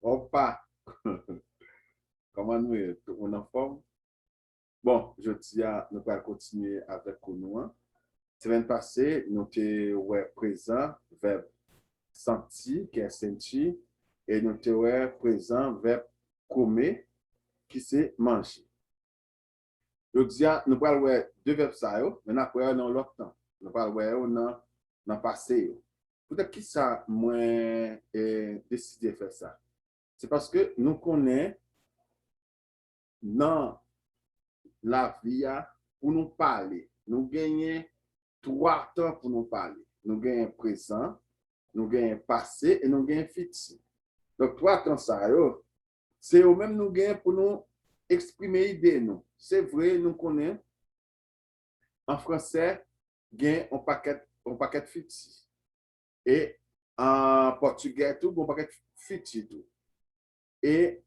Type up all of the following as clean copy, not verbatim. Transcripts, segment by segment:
Opa! Comment nous est tout le monde en forme? Bon, je dis à nous allons continuer avec nous. Semaine passée, nous étions présent verbe senti, qui est senti, et nous étions présent verbe comer, qui c'est manger. Je dis à nous allons deux verbes ça, mais nous allons dans l'autre temps. Nous allons dans le passé. Peut-être qui ça, moi, décidé de faire ça? C'est parce que nous connaissons dans la vie pour nous parler. Nous gagnons 3 temps pour nous parler. Nous gagnons présent, nous gagnons passé et nous gagnons futur. Donc, 3 temps, ça, c'est au même nous gagnons pour nous exprimer l'idée. C'est vrai, nous connaissons en français, gagnons un paquet de futur. Et en portugais, tout, un paquet de futur. Et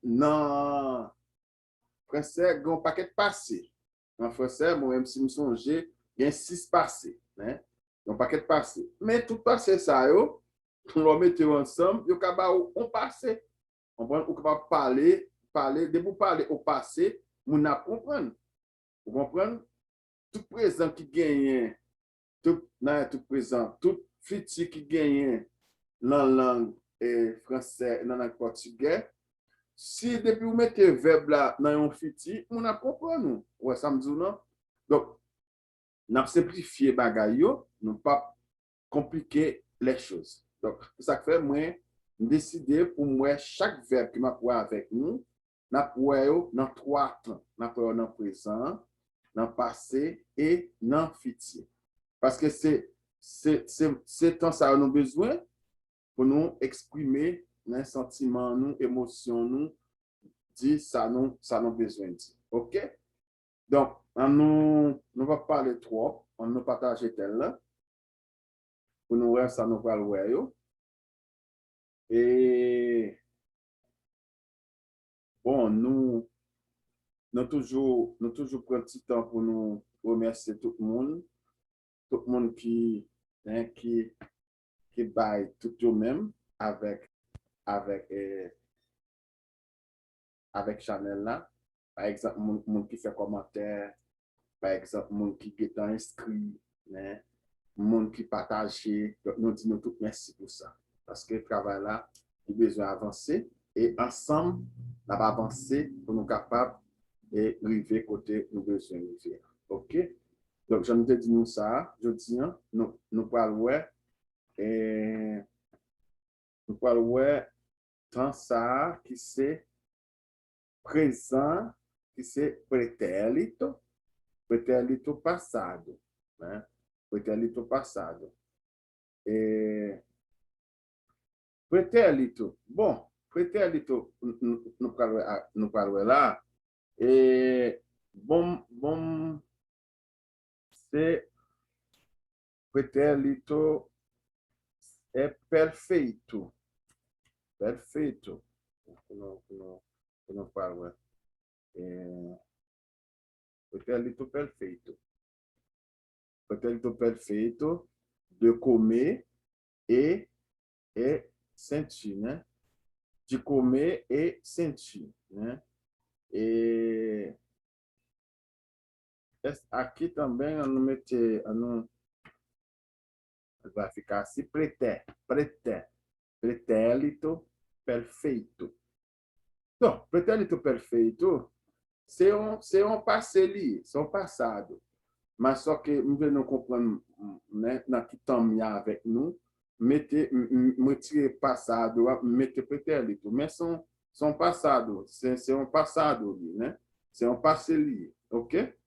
dans français, il y a un paquet de passé. En français, moi-même, si je songe, il y a 6 passés. Hein? Un paquet de passé. Mais tout passé, ça, on le met ensemble, il y a un passé. On peut parler, dès que vous parlez au passé, vous comprenez. Vous comprenez? Tout présent qui gagne, tout présent, tout futur qui gagne dans la langue française, dans la langue portugaise, si depuis vous mettez le verbe là dans un futur, on a compris nous. Ouais, ça me dit non. Donc, on a simplifié les choses, nous pas compliquer les choses. Donc, c'est ça que fait, moi, décider pour moi, chaque verbe qui m'a avec nous, n'a pas dans 3 temps. N'a pas dans le présent, dans le passé et dans le futur. Parce que c'est temps ça nous besoin pour nous exprimer les sentiments, nous, émotions, nous, dit ça nous besoin de dire. OK? Donc, nous va parler trop, on nous partage tel là, pour nous voir ça nous va le voir. Et bon, nous toujours prendre petit temps pour nous remercier tout le monde hein, qui baille tout le même avec, avec Chanel là. Par exemple, monde qui fait commentaire, par exemple, monde qui est inscrit, hein, monde qui partage. Donc, nous disons tout merci pour ça. Parce que le travail là, il a besoin d'avancer et ensemble, on va avancer pour nous capables de arriver côté nous besoin de faire. OK? Donc, je te dis nous ça, je dis, nous parlons et nous parlons tant ça qui c'est présent, que c'est pretérito passado, né? Pretérito passado. E pretérito, bom, pretérito no Paruelá, bom, se pretérito é perfeito, perfeito, no Paruelá. Pretérito perfeito. Pretérito perfeito de comer e sentir, né? De comer e sentir, né? E aqui também eu não meti, eu não, vai ficar assim, pretérito perfeito. Então, pretérito perfeito c'est um passé, c'est um passado. Mas só que não comprando, né, na que estamos avec nous, meter passado, meter pretérito, mas são passado, c'est um passado ali, né? C'est um passé ali, ok?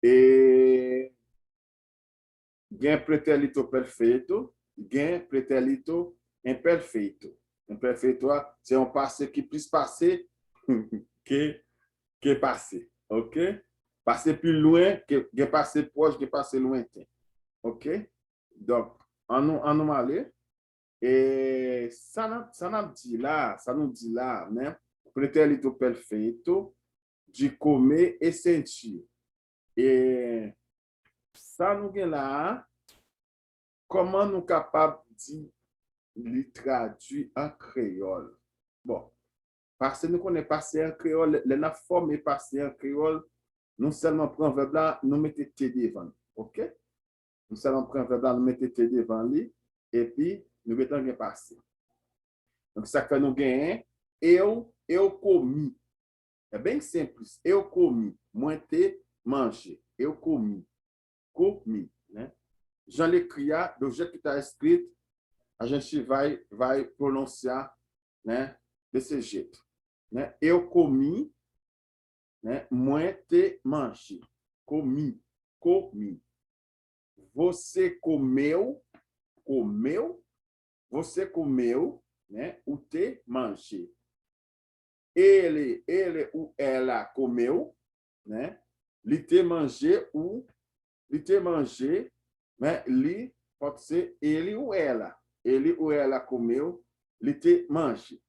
E gen pretérito perfeito, gen pretérito imperfeito. Imperfeito, c'est un passé qui plus passé que, que passé, ok? Passé plus loin que passé proche, que passé lointain, ok? Donc, en nous aller, et ça nous dit là, né? Pretérito perfeito, de comer e sentir. Et ça nous dit là, comment nous capables de il traduit en créole. Bon, parce que nous connaissons passé en créole, la forme est passée en créole, nous seulement prenons verbe là, nous mettons T devant. OK? Nous seulement prenons verbe là, nous mettons T devant lui, et puis nous mettons un passé. Donc, ça fait nous gagner, eu comi. É bem simples. Eu comi. Moi, te mangé. Eu comi. Comi. Né? Jean l'écria, do jeito que está escrito, a gente vai pronunciar, né, desse jeito. Né? Eu comi, né? Moi, te mangé. Comi. Comi. Você comeu. Comeu. Você comeu, né? O te mangé. Ele ou ela comeu, né? Li te mangé ou li te mangé, né? Li pode ser ele ou ela. Ele ou ela comeu, li te mangé.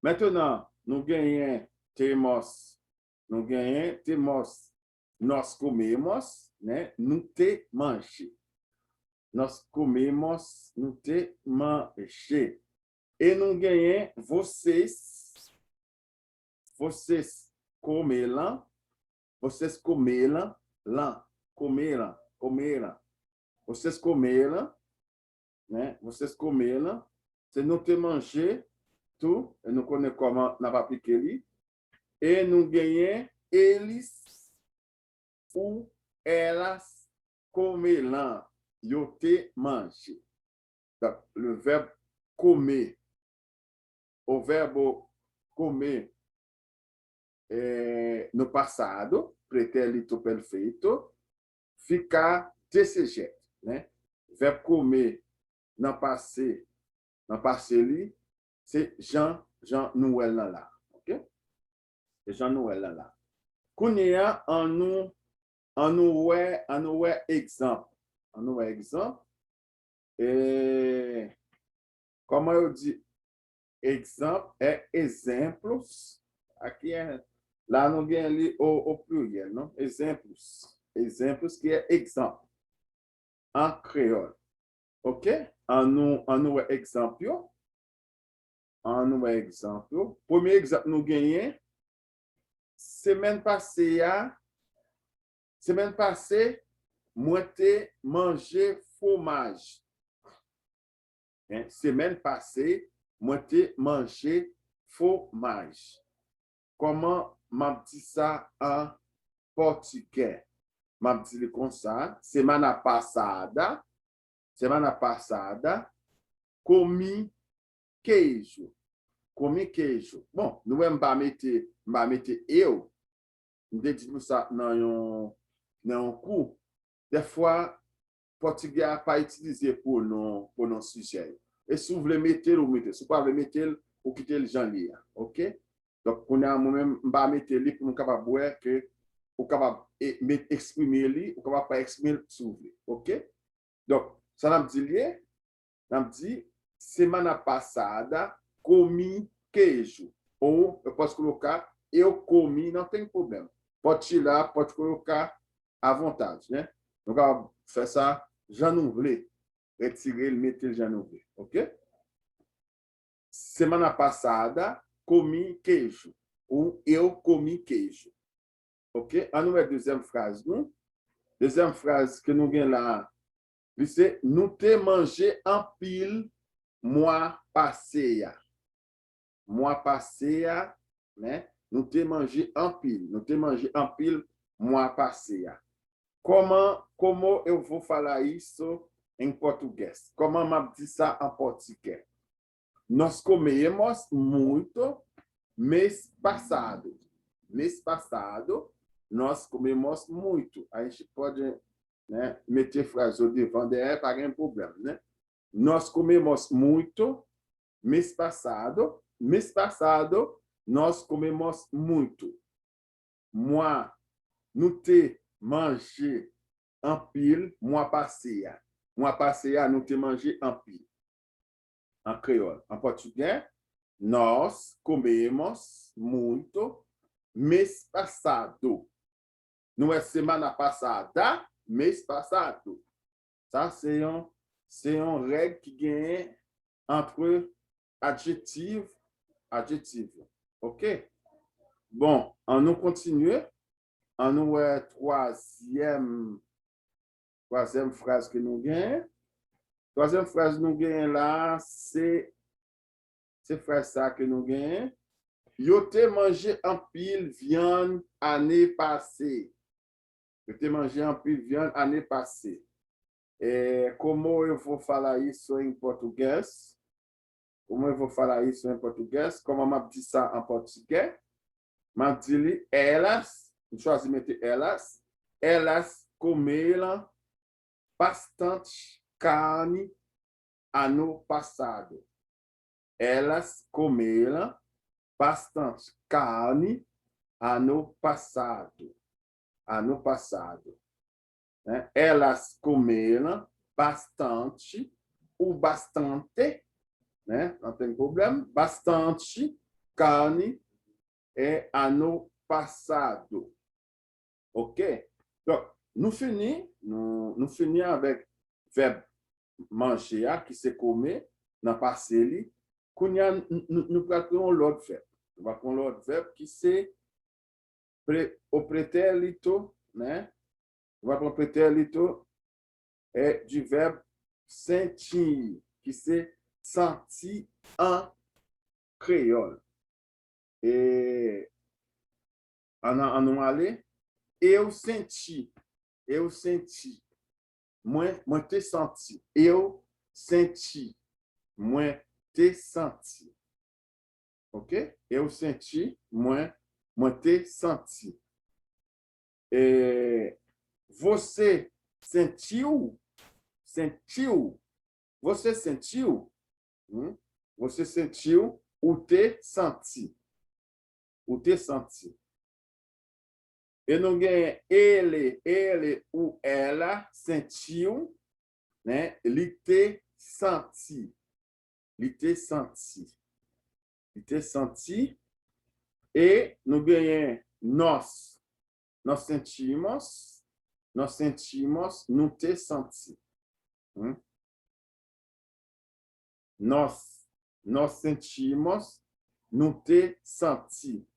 Maintenant, nous gagnons temos. Nous gagnons temos. Nós comemos, né? Nous te mangé. Nós comemos, nous te mangé. E nous gagnons vocês. Vocês comeram, vocês comeram, lá, comeram, comeram. Vocês comeram, né? Vocês comeram. Se não te manger, tu, eu não conheço como na apliquer ali. E não ganhei, eles ou elas comeram. Eu te mange. Donc, le verbe comer, o verbo comer, no passado, pretérito perfeito, ficar desse jeito, né? Verbo comer no passé ali, c'est Jean Noël là, ok? C'est Jean Noël là. Kounia en nous exemple, et comment on dit exemple é exemplos, aqui é lá não vem ali o pluriel, não? Exemplos que é exemple en créole, ok? En nous exemple, premier exemple nous gagnons semaine passée moi te mangé fromage. Hein? Semaine passée moi te mangé fromage. Comment m'a dit ça en portugais? M'a dit comme ça, semana passada, comi queijo. Bon, nous même pas mettre eu. Nous dit ça dans un cours. Des fois portugais a pas utilisé pour nos sujets. Et si vous voulez mettre ou mettez, si vous pas mettre ou quitter le genre là, OK? Donc on a moi-même pas mettre li pour nous capable voir que ou capable exprimer li, ou capable pas exprimer s'ouvrir, OK? Donc ça n'a dit semana passada comi queijo. Ou eu posso colocar eu comi, não tem problema. Pode tirar, pode colocar à vontade, né? Donc on va faire ça, j'en ouvre, retirer le mettre le j'en ouvre, OK? Semana passada comi queijo. Ou eu comi queijo. OK? On nous met deuxième phrase, nous. Deuxième phrase que nous avons là, c'est nous te mangé en pile mois passé. Mois passé, né? Nous te mangé en pile. Nous te mangé en pile mois passé. Comment eu vou falar isso em português? Como eu digo isso em português? Nós comemos muito mês passado. Mês passado, nós comemos muito. A gente pode, né, meter frase devant derrière, pas de problema, né? Nós comemos muito mês passado. Mês passado, nós comemos muito. Moi, nous te mangé en pile, mois passé. Mois passé, nous te mangé en pile. En créole. En portugais, nós comemos muito mês passado. Não é semana passada, mês passado. Ça, c'est c'est une règle qui gagne entre adjectif, adjectif. OK? Bon, on nous continue. On nous troisième phrase que nous gagnons. Troisième phrase nous gagnons là, c'est phrase ça que nous gagnons. Yo te mangé en pile viande année passée. Yo te mangé en pile viande année passée. Et comment eu vou falar isso em português? Como eu vou falar isso em português? Como eu diz ça en português? Eu digo elas, eu choisi meter elas comeram bastante carne ano passado. Elas comeram bastante carne ano passado. Ano passado. Né? Elas comeram bastante, o bastante, né? Não tem problema, bastante carne ano passado. OK? Donc, nous finissons avec verbe manger, qui c'est comer, dans le passé, nous prenons l'autre verbe. Nous va prendre l'autre verbe qui c'est au prétérito, né? On va prendre prétérito du verbe sentir, qui c'est sentir en créole. Et en allé, eu senti, moi te senti, eu senti, moi te senti. OK? Eu senti, moi te senti. Et você sentiu? Sentiu? Você sentiu? Você sentiu ou te senti? Ou te senti? E não ganha ele ou ela sentiu, né? Ele te senti. Ele te senti. Ele te senti. E não ganha nós. Nós sentimos, não te senti. Nós sentimos, não te senti.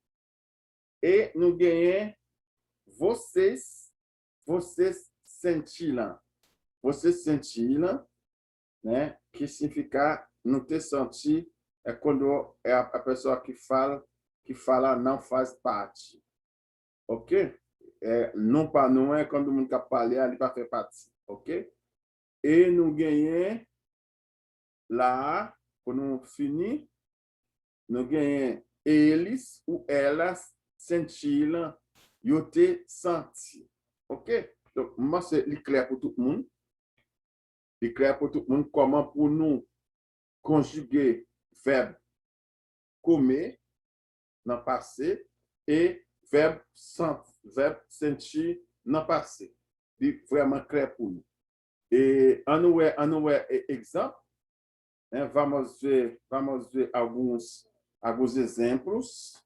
E não ganha vocês sentiram. Vocês sentiram, né? Que significa não te sentir é quando é a pessoa que fala não faz parte. OK? Non pas non é quando o mundo quer falar, ele vai faire partie. OK? E nous gagnons lá, quando nous finir, nous gagnons eles ou elas sentiram, eu te senti. OK? Donc, moi, c'est clair pour tout le monde. C'est clair pour tout le monde comment pour nous conjuguer verbe comer dans le passé et verbe sentir dans le passé. C'est vraiment clair pour nous. Et en nous exemple, vamos ver alguns exemplos.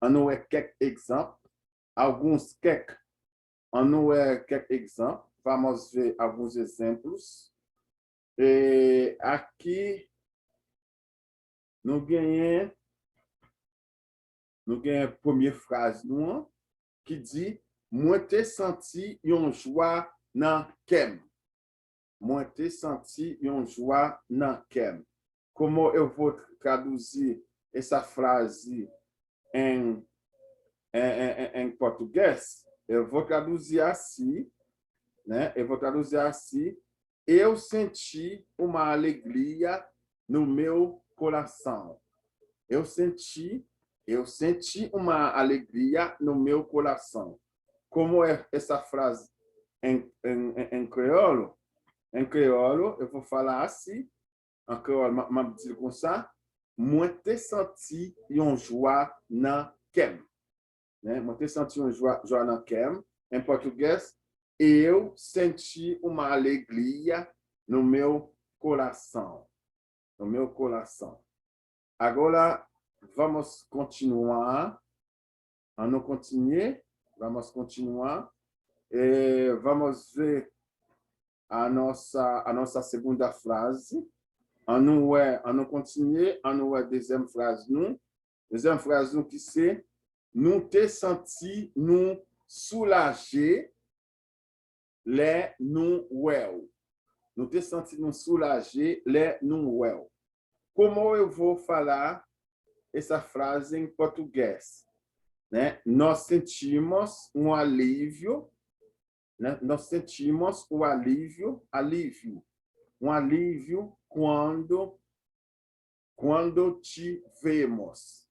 En nous quelques exemples. Quelques exemplos. Vamos ver alguns exemplos. Et aqui, nous gagnons a première phrase qui dit moi te senti yon joie nan kem. Moi te senti yon joie nan kem. Comment eu vou traduzir essa frase em português? Eu vou traduzir assim, né? Eu vou traduzir assim. Eu senti uma alegria no meu coração. Eu senti uma alegria no meu coração. Como é essa frase em creolo? Em creolo, eu vou falar assim. En creole, je dis comme ça. Moi, te senti une joie nan kem. Moi, te senti une joie nan kem. Em português, eu senti uma alegria no meu coração. No meu coração. Agora, vamos continuar. Vamos continuar. E vamos ver a nossa segunda frase. On continue, on a deuxième phrase nous. Deuxième phrase nous qui c'est nous te senti nous soulager les nous well. Nous te senti nous soulager les nous well. Como eu vou falar essa frase em português? Né? Nós sentimos um alívio, né? Nós sentimos o alívio um alívio quando tivemos,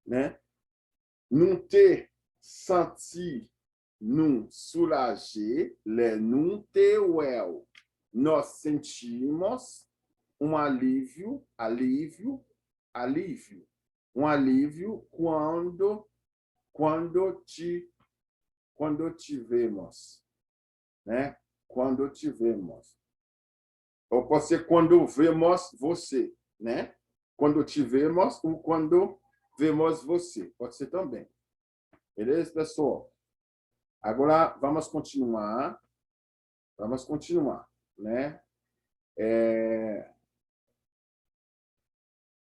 né? Não te senti, não soulager, não te well. Nós sentimos um alívio, um alívio quando tivemos, né? Quando tivemos. Ou pode ser quando vemos você, né? Quando tivemos ou quando vemos você. Pode ser também. Beleza, pessoal? Agora, vamos continuar. Né?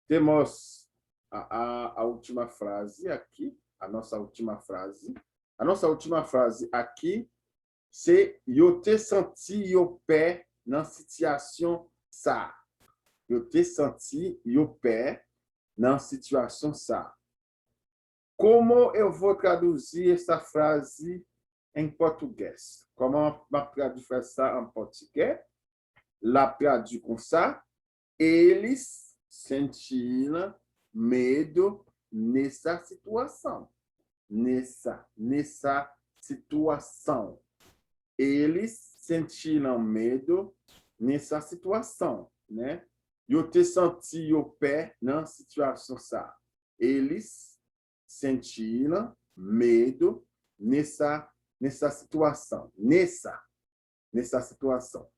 Temos a última frase aqui. A nossa última frase. A nossa última frase aqui, c'est yo te senti yo pé dans situation ça. Yo te senti yo pé dans situation ça. Como eu vou traduzir essa frase em português? Comment je traduire ça en português? La traduit comme ça. Eles sentiram medo nessa situação. Nessa situação. Eles sentiram medo nessa situação, né? Eu te senti o pé na situação essa. Eles sentiram medo nessa situação. Nessa situação.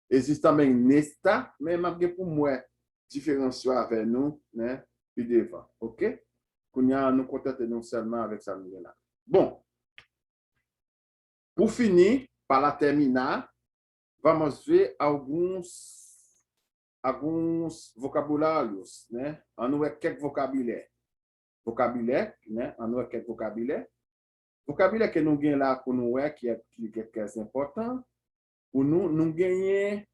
Existe também nesta, mas malgré pour moi, différencier avec nous, né? Puis devant, ok? Nous contentons seulement avec ça là. Bon. Pour finir, para la terminar, vamos ver alguns vocabulários, né? Ano é quelques vocabulaire. Vocabulaire, né? Ano é quelques vocabulaire. Vocabulaire que nous gagnons là pour nous é que é important. Pour nous gagnons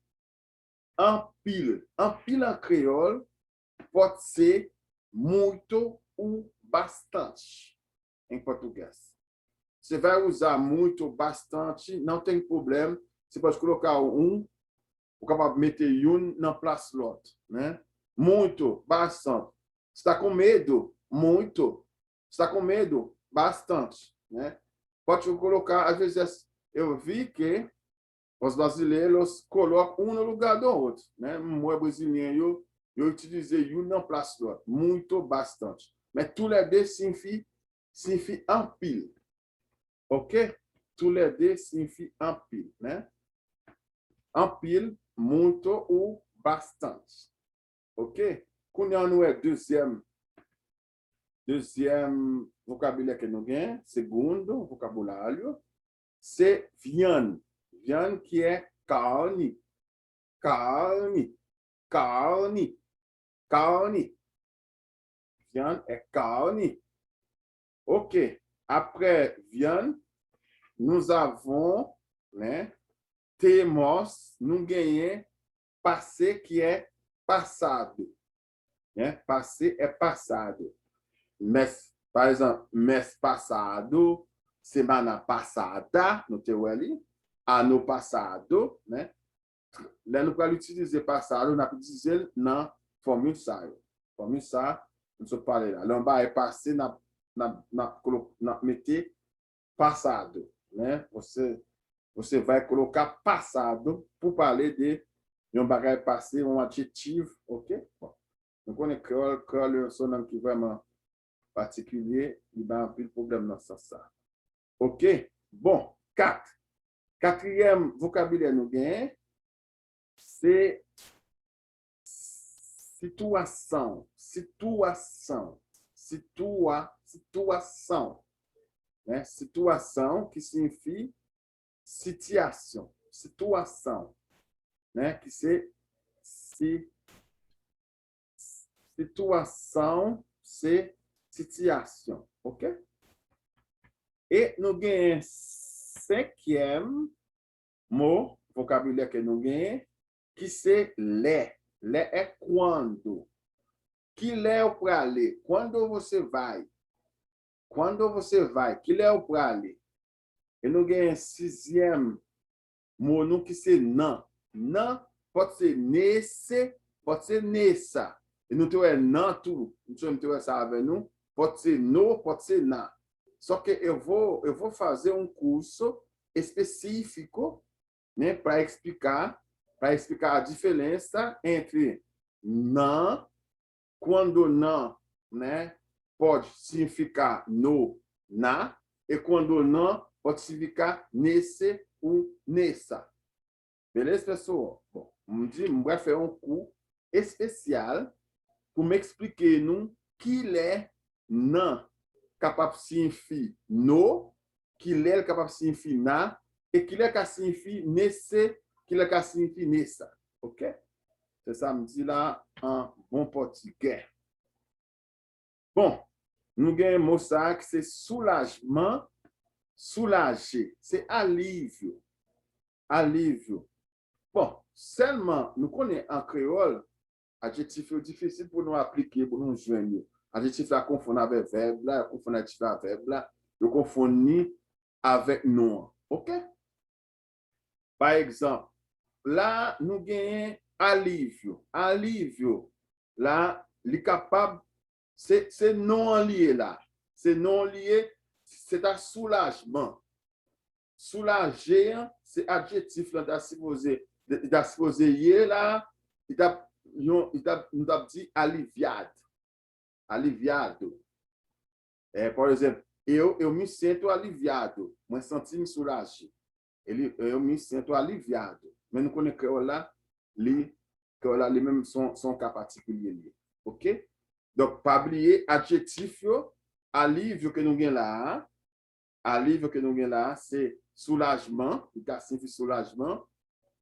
en pile. En pile en créole, pode ser muito ou bastante em português. Você vai usar muito, bastante, não tem problema. Você pode colocar ou capaz meter na place l'autre, né? Muito, bastante. Você está com medo? Muito. Você está com medo? Bastante, né? Pode colocar, às vezes, eu vi que os brasileiros colocam no lugar do outro, né? Moi, brasileiro, eu utilizei na place l'autre. Muito, bastante. Mas tous les deux signifie en pile. OK? Tous les deux signifient en pile, né? En pile, muito ou bastante. OK? Quando nous é deuxième vocabulaire que nous gagnons, segundo vocabulário, c'est viande. Viande qui est carne. Viande est carne. OK. Après viande, nous avons, né, temos, nous gagnons passé qui est passado. Né? Passé é passado. Mês, par exemple, mês passado, semana passada, no teu ali, ano passado, né? Là, nous pouvons utiliser passado, nous pouvons dizer na formule ça. Formule ça, nous sommes parlé là. L'on est passé, na meter passado, né? Você vai colocar passado pour parler de um bagage passé, um adjetivo, ok? Bon. Donc, on est créole, son nom qui est vraiment particulier, il va avoir un problème dans ce sens. Ok? Bon, 4. Quatrième vocabulaire nous gagne, c'est situation. Né? Situação que significa situation, né? Que c'est situation, c'est situation, ok? Et nous avons un cinquième mot, vocabulaire que nous avons, qui c'est les. Les est quando. Que é para aller? Quando você vai? Quando você vai? Que é para aller? E nous avons un sixième mot, nous, qui c'est non. Non, pode ser nesse, pode ser nessa. E não tem não tudo. Não tem essa avec nous. Pode ser no, pode ser na. Só que eu vou fazer um curso específico, né, para explicar a diferença entre não, quando não, né, pode significar no, na, e quando não, pode significar nesse ou nessa. Beleza, pessoal? Bom, vamos fazer um curso especial pour m'expliquer nous qu'il est non capable signifie no, qu'il est capable signifie na, et qu'il est capable signifie nesse, qu'il est capable signifie nessa. OK? C'est ça, me dit là en bon portugais. Bon, nous avons un mot ça qui c'est soulagement, soulager, c'est alivio. Alivio. Bon, seulement, nous connaissons en créole, adjectif difficile pour nous appliquer, pour nous joindre. Adjectif là confond avec verbe là, confond adjectif avec verbe là, le confond avec nom. OK? Par exemple, là nous gagnons alivio. Alivio là, il est capable c'est non lié là. C'est non lié, c'est un soulagement. Soulager, c'est adjectif là supposé là, nous avons dit aliviado. Aliviado. Por exemplo, eu me sinto aliviado. Moi, senti-me soulagé. Eu me sinto aliviado. Mais nous connaissons que là, les mêmes sont cas particuliers. OK? Donc, pas oublier adjectif, alivio que nous avons là. Alivio que nous avons là, c'est soulagement. Il signifie soulagement.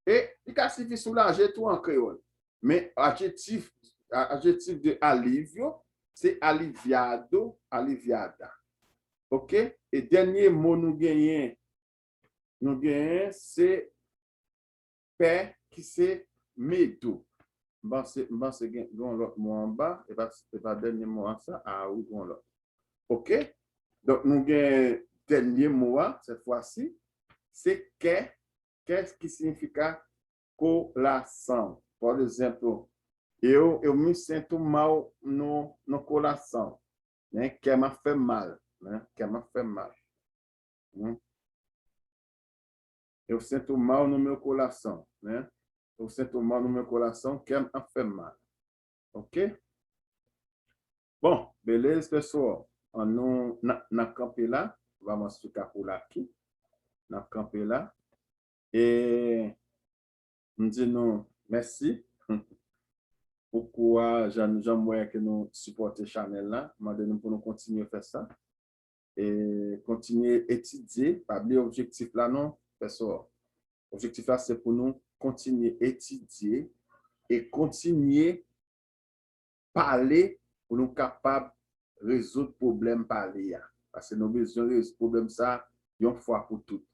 Et il signifie soulager tout en créole. Mais adjectif de alivio, c'est aliviado, aliviada. OK? Et dernier mot nous gagnons, c'est paix qui c'est medo. Bon, c'est l'autre mot en bas, et pas dernier mot en ça, ou l'autre. OK? Donc, nous gagnons dernier mot, cette fois-ci, c'est qu'est-ce qui signifie coração. Por exemplo, eu me sinto mal no coração, né? Quer me faire mal, né? Quer me faire mal. Eu sinto mal no meu coração, né? Eu sinto mal no meu coração, quer me faire mal. OK? Bom, beleza, pessoal? Na campe lá, vamos ficar por aqui. Na campe lá. E nous disons merci. Pourquoi j'aimerais que nous supporter Chanel là, nous pour nous continuer à faire ça et continuer à étudier, pas oublier l'objectif là non, personne. L'objectif là c'est pour nous continuer à étudier et continuer à parler pour nous capables de résoudre problème parler parce que nous avons besoin de résoudre problème ça une fois pour toutes.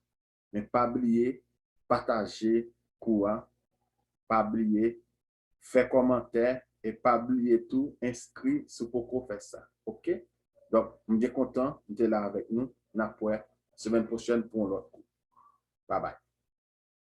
Mais pas oublier partager quoi, pas oublier faire commentaire et pas oublier tout, inscrit sur pourquoi faire ça. OK? Donc, je suis content de là avec nous. La semaine prochaine pour l'autre coup. Bye bye.